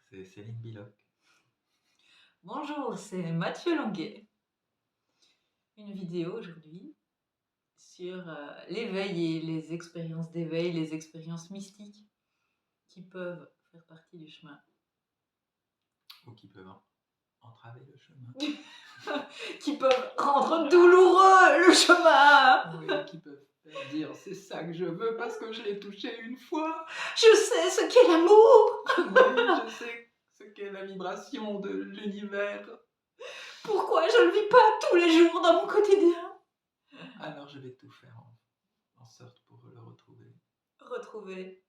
c'est Céline Biloc. Bonjour, c'est Mathieu Longuet. Une vidéo aujourd'hui sur l'éveil et les expériences d'éveil, les expériences mystiques qui peuvent faire partie du chemin. Ou qui peuvent entraver le chemin. Qui peuvent rendre douloureux le chemin. Oui, qui peuvent faire dire c'est ça que je veux parce que je l'ai touché une fois. Je sais ce qu'est l'amour. Oui, je sais ce qu'est la vibration de l'univers. Pourquoi je ne le vis pas tous les jours dans mon quotidien? Alors je vais tout faire en sorte pour le retrouver. Retrouver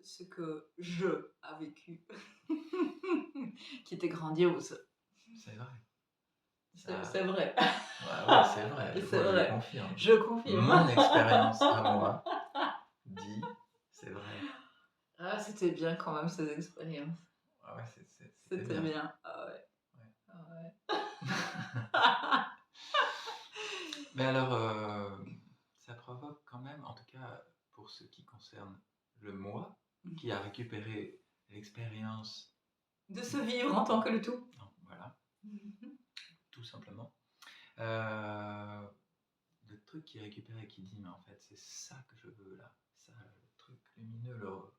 ce que je a vécu, qui était grandiose. C'est vrai. C'est vrai. Ouais, c'est vrai, C'est vrai. je confirme. Je confirme. Mon expérience à moi dit c'est vrai. Ah, c'était bien quand même ces expériences. Ah ouais, C'était bien. Ah ouais. Ouais. Ah ouais. Mais alors, ça provoque quand même, en tout cas pour ce qui concerne le moi, qui a récupéré l'expérience De se vivre en tant que le tout. non, voilà, tout simplement. Le truc qui est récupéré, qui dit, mais en fait, c'est ça que je veux là, ça, le truc lumineux,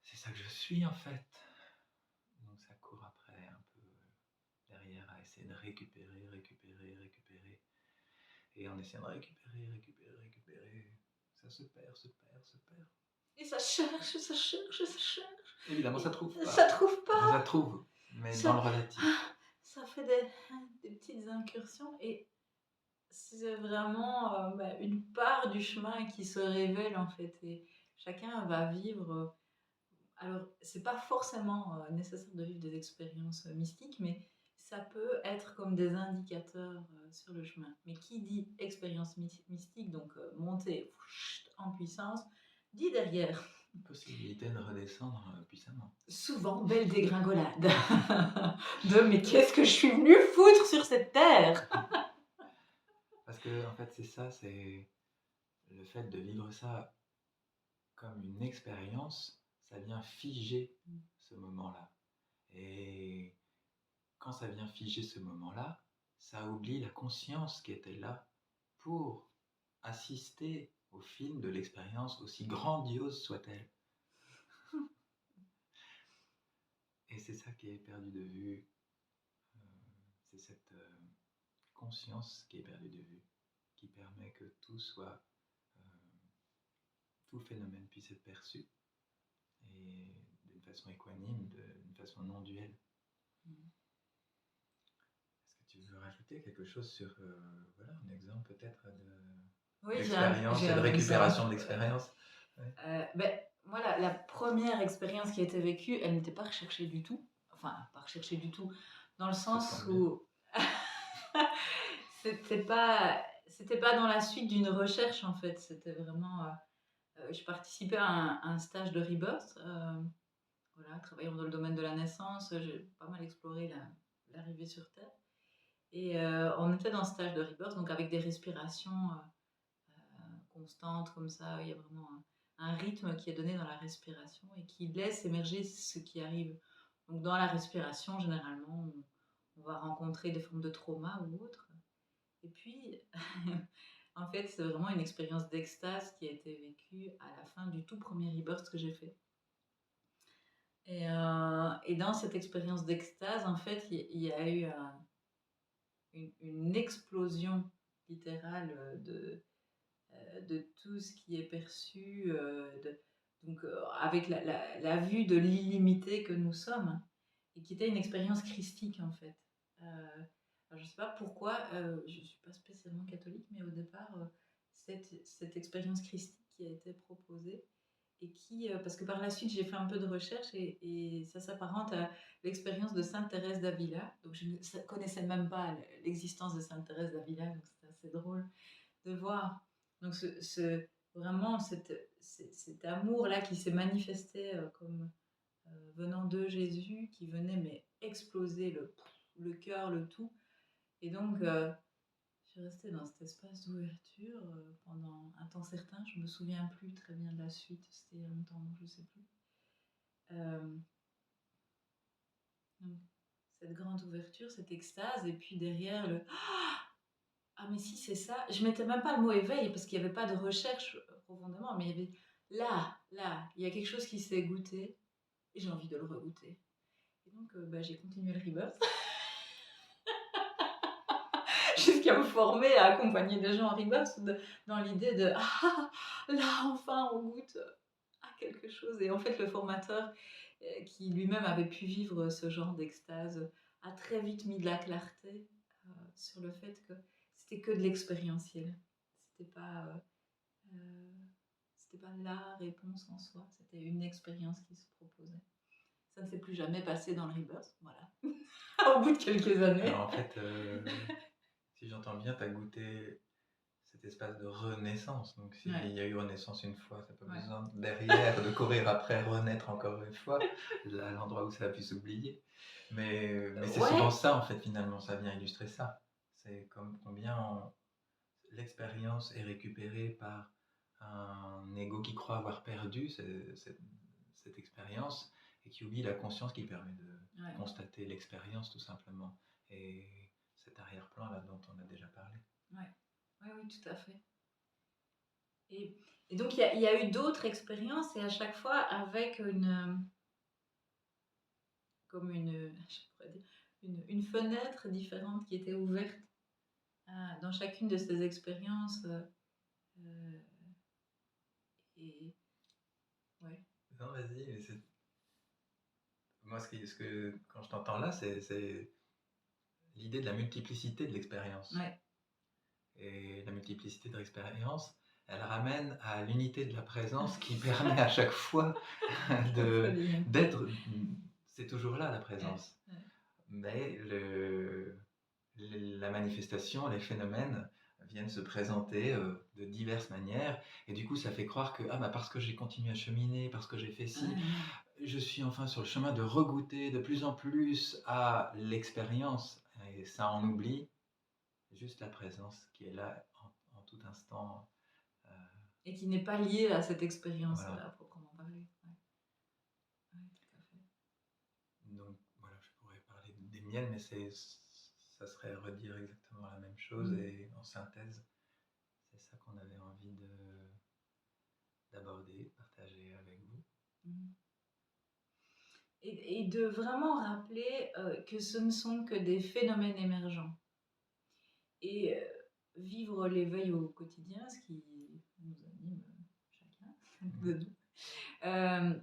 c'est ça que je suis en fait. Donc ça court après un peu derrière à essayer de récupérer. Et en essayant de récupérer, ça se perd. Et ça cherche. Évidemment, Et ça trouve pas. ça trouve pas. Enfin, ça trouve, mais Ça- dans le relatif. Ça fait des petites incursions et c'est vraiment une part du chemin qui se révèle en fait. Et chacun va vivre. Alors, c'est pas forcément nécessaire de vivre des expériences mystiques, mais ça peut être comme des indicateurs sur le chemin. Mais qui dit expérience mystique, donc montée en puissance, dit derrière Possibilité de redescendre puissamment. souvent belle dégringolade de mais qu'est-ce que je suis venue foutre sur cette terre? Parce que, en fait, c'est ça, c'est le fait de vivre ça comme une expérience, ça vient figer ce moment-là. Et quand ça vient figer ce moment-là, ça oublie la conscience qui était là pour assister au film de l'expérience, aussi grandiose soit-elle. Et c'est ça qui est perdu de vue. C'est cette conscience qui est perdue de vue, qui permet que tout soit, tout phénomène puisse être perçu et d'une façon équanime, d'une façon non duelle. Est-ce que tu veux rajouter quelque chose sur voilà, un exemple peut-être d'expérience et de récupération de l'expérience? Moi, la première expérience qui a été vécue, elle n'était pas recherchée du tout. Enfin, pas recherchée du tout, dans le sens où c'était pas dans la suite d'une recherche en fait. C'était vraiment. Je participais à un stage de Rebirth, voilà, travaillant dans le domaine de la naissance. J'ai pas mal exploré l'arrivée sur Terre. Et on était dans ce stage de Rebirth, donc avec des respirations constantes comme ça. Il y a vraiment un rythme qui est donné dans la respiration et qui laisse émerger ce qui arrive. Donc dans la respiration, généralement, on va rencontrer des formes de trauma ou autres. Et puis, en fait, c'est vraiment une expérience d'extase qui a été vécue à la fin du tout premier rebirth que j'ai fait. Et dans cette expérience d'extase, en fait, il y a eu une explosion littérale de tout ce qui est perçu, donc avec la vue de l'illimité que nous sommes, et qui était une expérience christique en fait. Alors, je ne sais pas pourquoi, je ne suis pas spécialement catholique, mais au départ, cette expérience christique qui a été proposée, et qui, parce que par la suite j'ai fait un peu de recherche et ça s'apparente à l'expérience de Sainte Thérèse d'Avila. Donc je ne connaissais même pas l'existence de Sainte Thérèse d'Avila, donc c'était assez drôle de voir. Donc vraiment cet amour-là qui s'est manifesté comme venant de Jésus, qui venait mais exploser le cœur, le tout. Et donc je suis restée dans cet espace d'ouverture pendant un temps certain. Je me souviens plus très bien de la suite, c'était il y a longtemps, donc je sais plus. Donc, cette grande ouverture, cette extase, et puis derrière le ah, mais si, c'est ça. Je mettais même pas le mot éveil parce qu'il n'y avait pas de recherche profondément, mais il y avait là, il y a quelque chose qui s'est goûté et j'ai envie de le regoûter. Et donc, bah, j'ai continué le rebirth jusqu'à me former, à accompagner des gens en rebirth dans l'idée de ah, là, enfin, on goûte à quelque chose. Et en fait, le formateur qui lui-même avait pu vivre ce genre d'extase a très vite mis de la clarté sur le fait que c'était que de l'expérientiel. C'était pas, c'était pas la réponse en soi, c'était une expérience qui se proposait. Ça ne s'est plus jamais passé dans le rebirth, voilà. Au bout de quelques années. Alors en fait, si j'entends bien, tu as goûté cet espace de renaissance. Donc s'il Ouais. y a eu renaissance une fois, tu n'as pas Ouais. besoin derrière de courir après renaître encore une fois, là, à l'endroit où ça a pu s'oublier. Mais c'est Ouais. souvent ça, en fait, finalement, ça vient illustrer ça. C'est comme combien l'expérience est récupérée par un ego qui croit avoir perdu cette expérience et qui oublie la conscience qui permet de Ouais. constater l'expérience tout simplement. Et cet arrière-plan là dont on a déjà parlé. Ouais. Oui, tout à fait. Et donc, il y a eu d'autres expériences, et à chaque fois avec comme je pourrais dire, une fenêtre différente qui était ouverte dans chacune de ces expériences. Et ouais. Non, vas-y, mais moi quand je t'entends là, c'est l'idée de la multiplicité de l'expérience. Ouais. Et la multiplicité de l'expérience, elle ramène à l'unité de la présence qui permet à chaque fois d'être. C'est toujours là la présence. Ouais. Mais la manifestation, les phénomènes viennent se présenter de diverses manières. Et du coup, ça fait croire que bah, parce que j'ai continué à cheminer, parce que j'ai fait ci, je suis enfin sur le chemin de regoûter de plus en plus à l'expérience. Et ça, on oublie juste la présence qui est là en tout instant. Et qui n'est pas liée à cette expérience Voilà. à proprement parler. Ouais. Ouais, tout à fait. Donc voilà, je pourrais parler des miennes, mais ça serait redire exactement la même chose. Et en synthèse, c'est ça qu'on avait envie d'aborder, partager avec vous. Et de vraiment rappeler que ce ne sont que des phénomènes émergents. Et vivre l'éveil au quotidien, ce qui nous anime chacun de nous,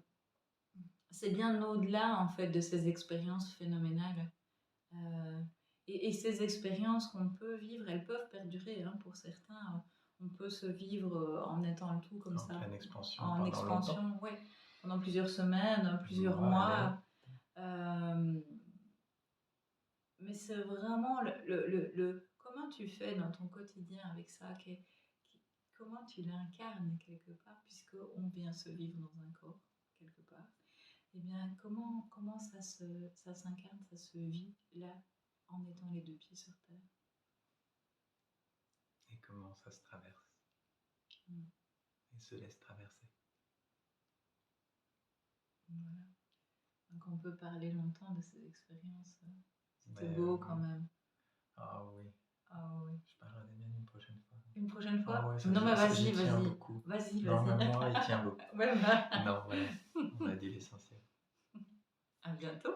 c'est bien au-delà en fait de ces expériences phénoménales. Et ces expériences qu'on peut vivre, elles peuvent perdurer. Hein, pour certains, on peut se vivre en étant le tout comme en ça. Pleine expansion en pendant expansion, longtemps. Ouais, pendant plusieurs semaines, plusieurs mois. Mais c'est vraiment comment tu fais dans ton quotidien avec ça, comment tu l'incarnes quelque part, puisqu'on vient se vivre dans un corps quelque part. Eh bien, comment ça s'incarne, ça se vit là, en étant les deux pieds sur terre. Et comment ça se traverse. Et se laisse traverser. Voilà. Donc on peut parler longtemps de ces expériences. C'était beau quand même. Ah oui. Ah oui. Je parlerai des miennes une prochaine fois. Une prochaine fois? Ah ouais, Non, mais vas-y. tient beaucoup. Vas-y. Non, mais moi, il tient beaucoup. Ouais, Non, voilà, on a dit l'essentiel. À bientôt.